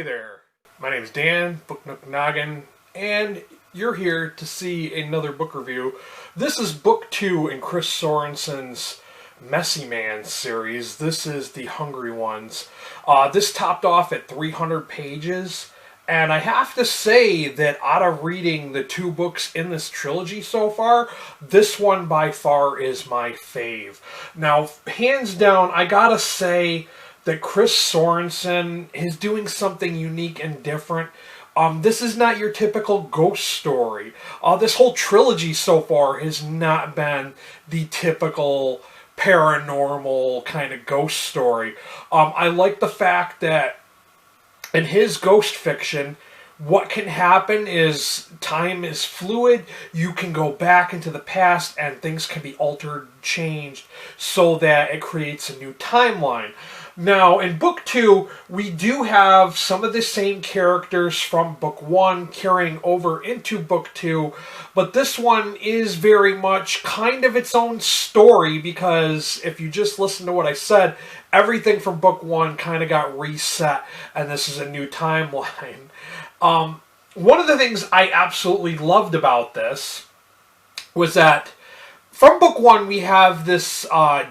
Hey there, my name is Dan, Book Nook Noggin, and you're here to see another book review. This is book 2 in Chris Sorenson's Messy Man series. This is The Hungry Ones. This topped off at 300 pages, and I have to say that out of reading the 2 books in this trilogy so far, this one by far is my fave. Now, hands down, I gotta say that Chris Sorenson is doing something unique and different. This is not your typical ghost story. This whole trilogy so far has not been the typical paranormal kind of ghost story. I like the fact that in his ghost fiction, what can happen is time is fluid. You can go back into the past and things can be altered, changed, so that it creates a new timeline. Now, in book 2, we do have some of the same characters from book 1 carrying over into book 2, but this one is very much kind of its own story because if you just listen to what I said, everything from book 1 kind of got reset, and this is a new timeline. One of the things I absolutely loved about this was that from book 1, we have this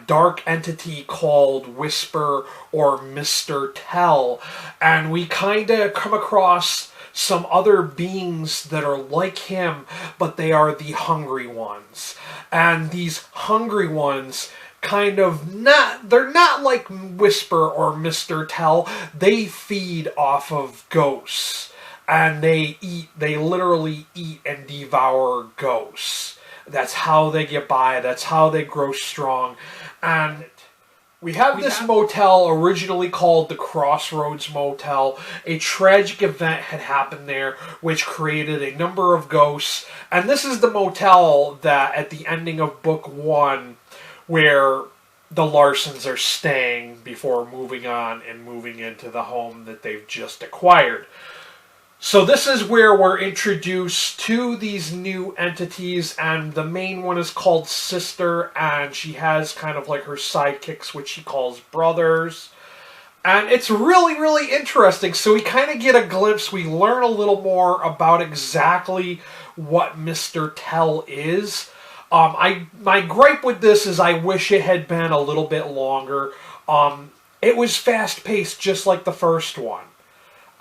dark entity called Whisper or Mr. Tell, and we kind of come across some other beings that are like him, but they are the hungry ones. And these hungry ones they're not like Whisper or Mr. Tell. They feed off of ghosts, and they literally eat and devour ghosts. That's how they get by. That's how they grow strong. And we have this motel originally called the Crossroads Motel. A tragic event had happened there which created a number of ghosts. And this is the motel that at the ending of book 1 where the Larsons are staying before moving on and moving into the home that they've just acquired. So this is where we're introduced to these new entities, and the main one is called Sister, and she has kind of like her sidekicks, which she calls brothers. And it's really, really interesting. So we kind of get a glimpse, we learn a little more about exactly what Mr. Tell is. My gripe with this is I wish it had been a little bit longer. It was fast-paced, just like the first one.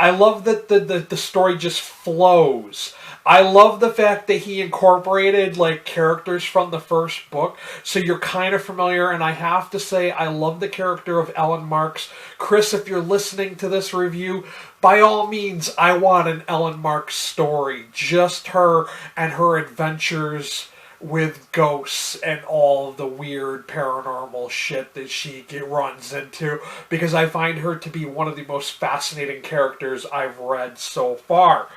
I love that the story just flows. I love the fact that he incorporated like characters from the first book, so you're kind of familiar. And I have to say, I love the character of Ellen Marks. Chris, if you're listening to this review, by all means, I want an Ellen Marks story. Just her and her adventures with ghosts and all the weird paranormal shit that she runs into, because I find her to be one of the most fascinating characters I've read so far.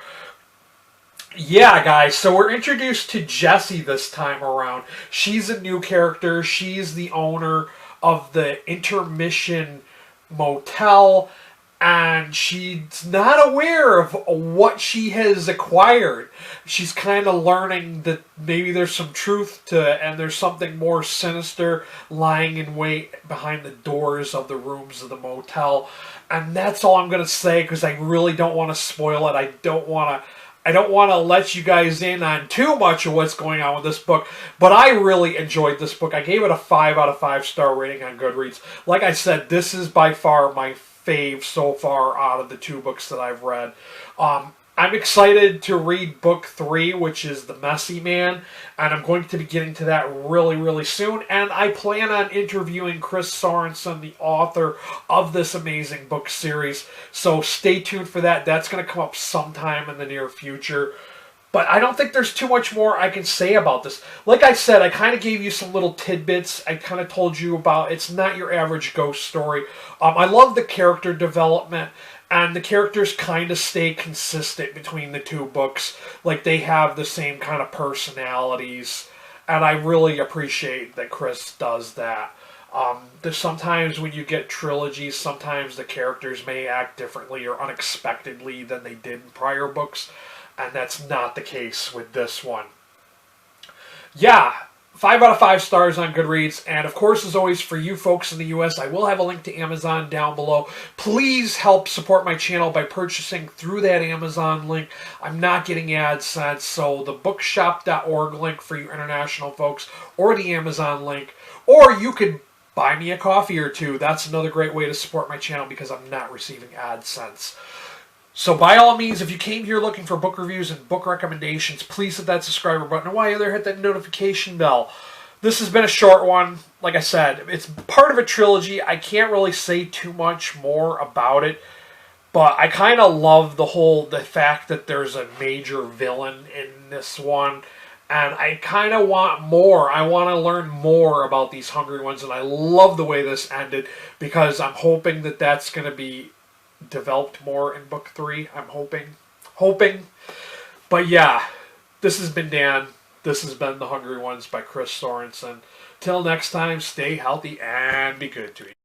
Yeah, guys, so we're introduced to Jessie this time around. She's a new character. She's the owner of the Intermission Motel, and she's not aware of what she has acquired. She's kind of learning that maybe there's some truth to it, and there's something more sinister lying in wait behind the doors of the rooms of the motel. And that's all I'm going to say, because I really don't want to spoil it. I don't want to let you guys in on too much of what's going on with this book, but I really enjoyed this book. I gave it a 5 out of 5 star rating on Goodreads. Like I said, this is by far my fave so far out of the 2 books that I've read. I'm excited to read book 3, which is The Messy Man, and I'm going to be getting to that really, really soon. And I plan on interviewing Chris Sorenson, the author of this amazing book series. So stay tuned for that. That's going to come up sometime in the near future. But I don't think there's too much more I can say about this. Like I said, I kind of gave you some little tidbits. I kind of told you about it's not your average ghost story. I love the character development, and the characters kind of stay consistent between the 2 books. Like, they have the same kind of personalities, and I really appreciate that Chris does that. There's sometimes when you get trilogies, sometimes the characters may act differently or unexpectedly than they did in prior books. And that's not the case with this one. Yeah, 5 out of 5 stars on Goodreads. And of course, as always, for you folks in the US, I will have a link to Amazon down below. Please help support my channel by purchasing through that Amazon link. I'm not getting AdSense, so the bookshop.org link for you international folks, or the Amazon link, or you could buy me a coffee or two. That's another great way to support my channel because I'm not receiving AdSense. So by all means, if you came here looking for book reviews and book recommendations, please hit that subscriber button. And while you're there, hit that notification bell. This has been a short one. Like I said, it's part of a trilogy. I can't really say too much more about it. But I kind of love the fact that there's a major villain in this one. And I kind of want more. I want to learn more about these Hungry Ones. And I love the way this ended because I'm hoping that that's going to be developed more in book 3. I'm hoping. But yeah, this has been Dan. This has been The Hungry Ones by Chris Sorenson. Till next time, stay healthy and be good to each other.